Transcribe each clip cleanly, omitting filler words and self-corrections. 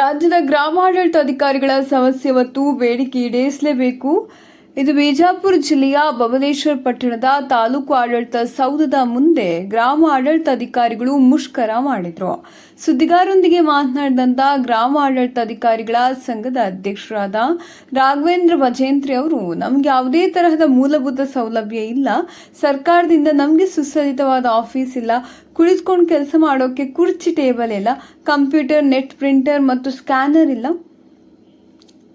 ರಾಜ್ಯದ ಗ್ರಾಮಾಡಳಿತಾಧಿಕಾರಿಗಳ ಸಮಸ್ಯೆ ಮತ್ತು ಬೇಡಿಕೆ ಈಡೇರಿಸಲೇಬೇಕು. ಇದು ಬಿಜಾಪುರ ಜಿಲ್ಲೆಯ ಬಬಲೇಶ್ವರ ಪಟ್ಟಣದ ತಾಲೂಕು ಆಡಳಿತ ಸೌಧದ ಮುಂದೆ ಗ್ರಾಮ ಆಡಳಿತಾಧಿಕಾರಿಗಳು ಮುಷ್ಕರ ಮಾಡಿದರು. ಸುದ್ದಿಗಾರರೊಂದಿಗೆ ಮಾತನಾಡಿದಂಥ ಗ್ರಾಮ ಆಡಳಿತಾಧಿಕಾರಿಗಳ ಸಂಘದ ಅಧ್ಯಕ್ಷರಾದ ರಾಘವೇಂದ್ರ ಭಜೇಂತ್ರಿ ಅವರು, ನಮಗೆ ಯಾವುದೇ ತರಹದ ಮೂಲಭೂತ ಸೌಲಭ್ಯ ಇಲ್ಲ, ಸರ್ಕಾರದಿಂದ ನಮಗೆ ಸುಸಜ್ಜಿತವಾದ ಆಫೀಸ್ ಇಲ್ಲ, ಕುಳಿತುಕೊಂಡು ಕೆಲಸ ಮಾಡೋಕೆ ಕುರ್ಚಿ ಟೇಬಲ್ ಇಲ್ಲ, ಕಂಪ್ಯೂಟರ್, ನೆಟ್ ಪ್ರಿಂಟರ್ ಮತ್ತು ಸ್ಕ್ಯಾನರ್ ಇಲ್ಲ,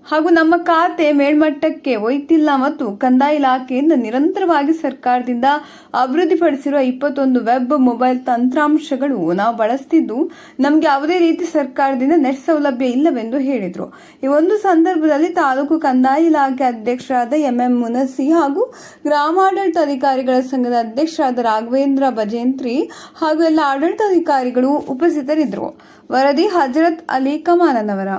ಹಾಗೂ ನಮ್ಮ ಖಾತೆ ಮೇಲ್ಮಟ್ಟಕ್ಕೆ ಒಯ್ತಿಲ್ಲ ಮತ್ತು ಕಂದಾಯ ಇಲಾಖೆಯಿಂದ ನಿರಂತರವಾಗಿ ಸರ್ಕಾರದಿಂದ ಅಭಿವೃದ್ಧಿಪಡಿಸಿರುವ 21 ವೆಬ್ ಮೊಬೈಲ್ ತಂತ್ರಾಂಶಗಳು ನಾವು ಬಳಸ್ತಿದ್ದು ನಮಗೆ ಯಾವುದೇ ರೀತಿ ಸರ್ಕಾರದಿಂದ ನೆಟ್ ಸೌಲಭ್ಯ ಇಲ್ಲವೆಂದು ಹೇಳಿದರು. ಈ ಒಂದು ಸಂದರ್ಭದಲ್ಲಿ ತಾಲೂಕು ಕಂದಾಯ ಇಲಾಖೆ ಅಧ್ಯಕ್ಷರಾದ ಎಂಎಂ ಮುನಸಿ ಹಾಗೂ ಗ್ರಾಮಾಡಳಿತಾಧಿಕಾರಿಗಳ ಸಂಘದ ಅಧ್ಯಕ್ಷರಾದ ರಾಘವೇಂದ್ರ ಭಜೇಂತ್ರಿ ಹಾಗೂ ಎಲ್ಲ ಆಡಳಿತಾಧಿಕಾರಿಗಳು ಉಪಸ್ಥಿತರಿದ್ದರು. ವರದಿ ಹಜರತ್ ಅಲಿ ಕಮಾನನವರ.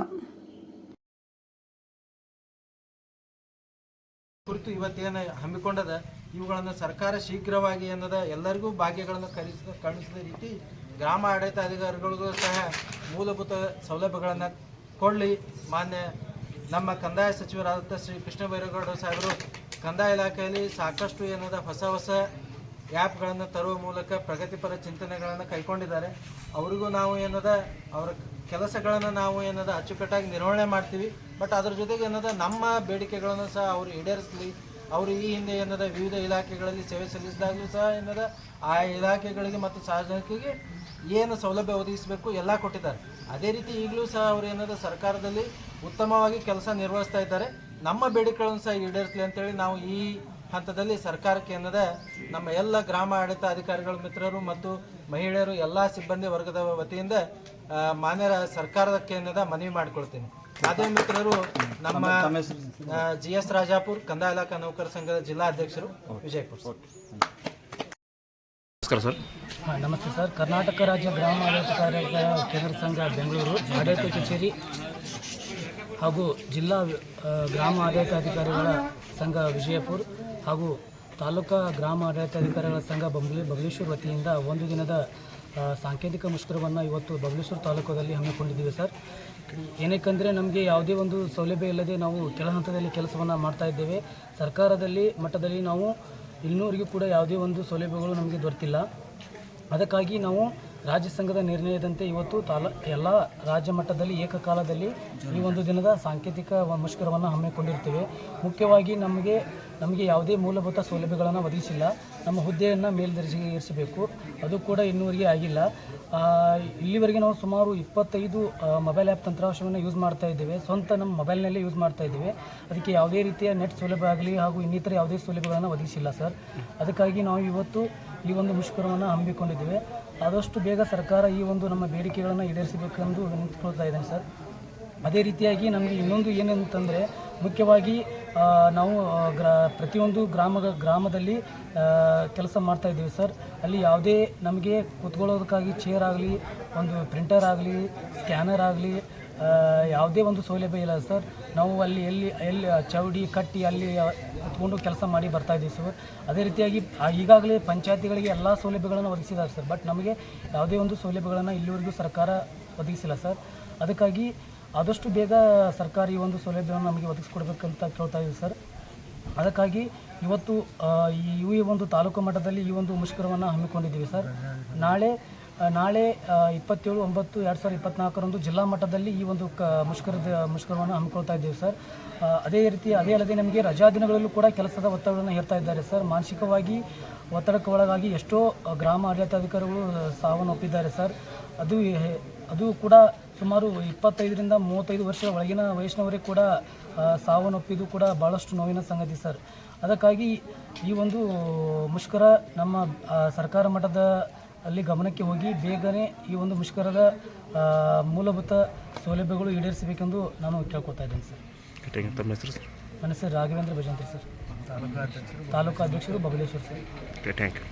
ಕುರಿತು ಇವತ್ತೇನು ಹಮ್ಮಿಕೊಂಡದ ಇವುಗಳನ್ನು ಸರ್ಕಾರ ಶೀಘ್ರವಾಗಿ ಏನದ ಎಲ್ಲರಿಗೂ ಭಾಗ್ಯಗಳನ್ನು ಕಳಿಸಿದ ರೀತಿ ಗ್ರಾಮ ಆಡಳಿತಾಧಿಕಾರಿಗಳಿಗೂ ಸಹ ಮೂಲಭೂತ ಸೌಲಭ್ಯಗಳನ್ನು ಕೊಡಲಿ. ಮಾನ್ಯ ನಮ್ಮ ಕಂದಾಯ ಸಚಿವರಾದ ಶ್ರೀ ಕೃಷ್ಣ ಬೈರೇಗೌಡ ಸಾಹೇಬರು ಕಂದಾಯ ಇಲಾಖೆಯಲ್ಲಿ ಸಾಕಷ್ಟು ಏನದ ಹೊಸ ಆ್ಯಪ್ಗಳನ್ನು ತರುವ ಮೂಲಕ ಪ್ರಗತಿಪರ ಚಿಂತನೆಗಳನ್ನು ಕೈಗೊಂಡಿದ್ದಾರೆ. ಅವರಿಗೂ ನಾವು ಏನದ ಅವರ ಕೆಲಸಗಳನ್ನು ನಾವು ಏನದ ಅಚ್ಚುಕಟ್ಟಾಗಿ ನಿರ್ವಹಣೆ ಮಾಡ್ತೀವಿ. ಬಟ್ ಅದ್ರ ಜೊತೆಗೆ ಏನದ ನಮ್ಮ ಬೇಡಿಕೆಗಳನ್ನು ಸಹ ಅವರು ಈಡೇರಿಸಲಿ. ಅವರು ಈ ಹಿಂದೆ ಏನದ ವಿವಿಧ ಇಲಾಖೆಗಳಲ್ಲಿ ಸೇವೆ ಸಲ್ಲಿಸಿದಾಗಲೂ ಸಹ ಏನದ ಆ ಇಲಾಖೆಗಳಿಗೆ ಮತ್ತು ಸಾರ್ವಜನಿಕರಿಗೆ ಏನು ಸೌಲಭ್ಯ ಒದಗಿಸಬೇಕು ಎಲ್ಲ ಕೊಟ್ಟಿದ್ದಾರೆ. ಅದೇ ರೀತಿ ಈಗಲೂ ಸಹ ಅವರು ಏನದ ಸರ್ಕಾರದಲ್ಲಿ ಉತ್ತಮವಾಗಿ ಕೆಲಸ ನಿರ್ವಹಿಸ್ತಾ ಇದ್ದಾರೆ. ನಮ್ಮ ಬೇಡಿಕೆಗಳನ್ನು ಸಹ ಈಡೇರಿಸಲಿ ಅಂತೇಳಿ ನಾವು ಈ ಹಂತದಲ್ಲಿ ಸರ್ಕಾರಕ್ಕೆ ಏನದ ನಮ್ಮ ಎಲ್ಲ ಗ್ರಾಮ ಆಡಳಿತ ಅಧಿಕಾರಿಗಳ ಮಿತ್ರರು ಮತ್ತು ಮಹಿಳೆಯರು ಎಲ್ಲ ಸಿಬ್ಬಂದಿ ವರ್ಗದ ವತಿಯಿಂದ ಮಾನ್ಯ ಸರ್ಕಾರಕ್ಕೆ ಏನದ ಮನವಿ ಮಾಡಿಕೊಳ್ತೀನಿ. ಅದೇ ಮಿತ್ರರು ನಮ್ಮ GS ರಾಜಾಪುರ್ ಕಂದಾಯ ಇಲಾಖಾ ನೌಕರ ಸಂಘದ ಜಿಲ್ಲಾ ಅಧ್ಯಕ್ಷರು, ವಿಜಯಪುರ. ನಮಸ್ಕಾರ ಸರ್. ನಮಸ್ತೆ ಸರ್. ಕರ್ನಾಟಕ ರಾಜ್ಯ ಗ್ರಾಮ ಆಡಳಿತಾಧಿಕಾರಿಗಳ ಕೇಂದ್ರ ಸಂಘ ಬೆಂಗಳೂರು ಆಡಳಿತ ಕಚೇರಿ ಹಾಗೂ ಜಿಲ್ಲಾ ಗ್ರಾಮ ಆಡಳಿತಾಧಿಕಾರಿಗಳ ಸಂಘ ವಿಜಯಪುರ ಹಾಗೂ ತಾಲೂಕಾ ಗ್ರಾಮ ಆಡಳಿತಾಧಿಕಾರಿಗಳ ಸಂಘ ಬಬಲೇಶ್ವರ ವತಿಯಿಂದ ಒಂದು ದಿನದ ಸಾಂಕೇತಿಕ ಮುಷ್ಕರವನ್ನು ಇವತ್ತು ಬಬಲೇಶ್ವರ ತಾಲೂಕಲ್ಲಿ ಹಮ್ಮಿಕೊಂಡಿದ್ದೀವಿ ಸರ್. ಏನಕ್ಕೆಂದರೆ ನಮಗೆ ಯಾವುದೇ ಒಂದು ಸೌಲಭ್ಯ ಇಲ್ಲದೆ ನಾವು ಕೆಳ ಹಂತದಲ್ಲಿ ಕೆಲಸವನ್ನು ಮಾಡ್ತಾ ಇದ್ದೇವೆ. ಸರ್ಕಾರದಲ್ಲಿ ಮಟ್ಟದಲ್ಲಿ ನಾವು ಇನ್ನೂವರೆಗೂ ಕೂಡ ಯಾವುದೇ ಒಂದು ಸೌಲಭ್ಯಗಳು ನಮಗೆ ದೊರೆತಿಲ್ಲ. ಅದಕ್ಕಾಗಿ ನಾವು ರಾಜ್ಯ ಸಂಘದ ನಿರ್ಣಯದಂತೆ ಇವತ್ತು ಎಲ್ಲ ರಾಜ್ಯ ಮಟ್ಟದಲ್ಲಿ ಏಕಕಾಲದಲ್ಲಿ ಈ ಒಂದು ದಿನದ ಸಾಂಕೇತಿಕ ಮುಷ್ಕರವನ್ನು ಹಮ್ಮಿಕೊಂಡಿರ್ತೇವೆ. ಮುಖ್ಯವಾಗಿ ನಮಗೆ ಯಾವುದೇ ಮೂಲಭೂತ ಸೌಲಭ್ಯಗಳನ್ನು ಒದಗಿಸಿಲ್ಲ. ನಮ್ಮ ಹುದ್ದೆಯನ್ನು ಮೇಲ್ದರ್ಜೆಗೆ ಏರಿಸಬೇಕು, ಅದು ಕೂಡ ಇನ್ನೂವರೆಗೆ ಆಗಿಲ್ಲ. ಇಲ್ಲಿವರೆಗೆ ನಾವು ಸುಮಾರು 25 ಮೊಬೈಲ್ ಆ್ಯಪ್ ತಂತ್ರಾಂಶವನ್ನು ಯೂಸ್ ಮಾಡ್ತಾ ಇದ್ದೇವೆ. ಸ್ವಂತ ನಮ್ಮ ಮೊಬೈಲ್ನಲ್ಲೇ ಯೂಸ್ ಮಾಡ್ತಾ ಇದ್ದೇವೆ. ಅದಕ್ಕೆ ಯಾವುದೇ ರೀತಿಯ ನೆಟ್ ಸೌಲಭ್ಯ ಆಗಲಿ ಹಾಗೂ ಇನ್ನಿತರ ಯಾವುದೇ ಸೌಲಭ್ಯಗಳನ್ನು ಒದಗಿಸಿಲ್ಲ ಸರ್. ಅದಕ್ಕಾಗಿ ನಾವು ಇವತ್ತು ಈ ಒಂದು ಮುಷ್ಕರವನ್ನು ಹಮ್ಮಿಕೊಂಡಿದ್ದೇವೆ. ಆದಷ್ಟು ಬೇಗ ಸರ್ಕಾರ ಈ ಒಂದು ನಮ್ಮ ಬೇಡಿಕೆಗಳನ್ನು ಈಡೇರಿಸಬೇಕೆಂದು ನಿಂತುಕೊಳ್ತಾ ಇದ್ದೇನೆ ಸರ್. ಅದೇ ರೀತಿಯಾಗಿ ನಮಗೆ ಇನ್ನೊಂದು ಏನಂತಂದರೆ, ಮುಖ್ಯವಾಗಿ ನಾವು ಪ್ರತಿಯೊಂದು ಗ್ರಾಮದಲ್ಲಿ ಕೆಲಸ ಮಾಡ್ತಾ ಇದ್ದೀವಿ ಸರ್. ಅಲ್ಲಿ ಯಾವುದೇ ನಮಗೆ ಕೂತ್ಕೊಳ್ಳೋದಕ್ಕಾಗಿ ಚೇರ್ ಆಗಲಿ, ಒಂದು ಪ್ರಿಂಟರ್ ಆಗಲಿ, ಸ್ಕ್ಯಾನರ್ ಆಗಲಿ ಯಾವುದೇ ಒಂದು ಸೌಲಭ್ಯ ಇಲ್ಲ ಸರ್. ನಾವು ಅಲ್ಲಿ ಎಲ್ಲಿ ಚೌಡಿ ಕಟ್ಟಿ ಅಲ್ಲಿ ಕುತ್ಕೊಂಡು ಕೆಲಸ ಮಾಡಿ ಬರ್ತಾಯಿದ್ದೀವಿ ಸರ್. ಅದೇ ರೀತಿಯಾಗಿ ಈಗಾಗಲೇ ಪಂಚಾಯತಿಗಳಿಗೆ ಎಲ್ಲ ಸೌಲಭ್ಯಗಳನ್ನು ಒದಗಿಸಿದ್ದಾರೆ ಸರ್. ಬಟ್ ನಮಗೆ ಯಾವುದೇ ಒಂದು ಸೌಲಭ್ಯಗಳನ್ನು ಇಲ್ಲಿವರೆಗೂ ಸರ್ಕಾರ ಒದಗಿಸಿಲ್ಲ ಸರ್. ಅದಕ್ಕಾಗಿ ಆದಷ್ಟು ಬೇಗ ಸರ್ಕಾರ ಈ ಒಂದು ಸೌಲಭ್ಯವನ್ನು ನಮಗೆ ಒದಗಿಸ್ಕೊಡ್ಬೇಕಂತ ಕೇಳ್ತಾ ಇದ್ದೀವಿ ಸರ್. ಅದಕ್ಕಾಗಿ ಇವತ್ತು ಈ ಒಂದು ತಾಲೂಕು ಮಟ್ಟದಲ್ಲಿ ಈ ಒಂದು ಮುಷ್ಕರವನ್ನು ಹಮ್ಮಿಕೊಂಡಿದ್ದೀವಿ ಸರ್. ನಾಳೆ 27/9/2024 ಜಿಲ್ಲಾ ಮಟ್ಟದಲ್ಲಿ ಈ ಒಂದು ಮುಷ್ಕರವನ್ನು ಹಮ್ಮಿಕೊಳ್ತಾ ಇದ್ದೀವಿ ಸರ್. ಅದೇ ಅಲ್ಲದೆ ನಮಗೆ ರಜಾ ದಿನಗಳಲ್ಲೂ ಕೂಡ ಕೆಲಸದ ಒತ್ತಡವನ್ನು ಹೇರ್ತಾ ಇದ್ದಾರೆ ಸರ್. ಮಾನಸಿಕವಾಗಿ ಒತ್ತಡಕ್ಕೆ ಒಳಗಾಗಿ ಎಷ್ಟೋ ಗ್ರಾಮ ಆಡಳಿತಾಧಿಕಾರಿಗಳು ಸಾವನ್ನಪ್ಪಿದ್ದಾರೆ ಸರ್. ಅದು ಕೂಡ ಸುಮಾರು 25ರಿಂದ 35 ವರ್ಷ ಒಳಗಿನ ವಯಸ್ಸಿನವರೇ ಕೂಡ ಸಾವನ್ನಪ್ಪಿದ್ದು ಕೂಡ ಭಾಳಷ್ಟು ನೋವಿನ ಸಂಗತಿ ಸರ್. ಅದಕ್ಕಾಗಿ ಈ ಒಂದು ಮುಷ್ಕರ ನಮ್ಮ ಸರ್ಕಾರ ಮಟ್ಟದ ಅಲ್ಲಿ ಗಮನಕ್ಕೆ ಹೋಗಿ ಬೇಗನೆ ಈ ಒಂದು ಮುಷ್ಕರದ ಮೂಲಭೂತ ಸೌಲಭ್ಯಗಳು ಈಡೇರಿಸಬೇಕೆಂದು ನಾನು ಕೇಳ್ಕೊತಾ ಇದ್ದೇನೆ ಸರ್. ನನ್ನ ಹೆಸರು ರಾಘವೇಂದ್ರ ಭಜಂತ್ರಿ ಸರ್, ತಾಲೂಕಾ ಅಧ್ಯಕ್ಷರು ಬಬಲೇಶ್ವರ ಸರ್. Thank you.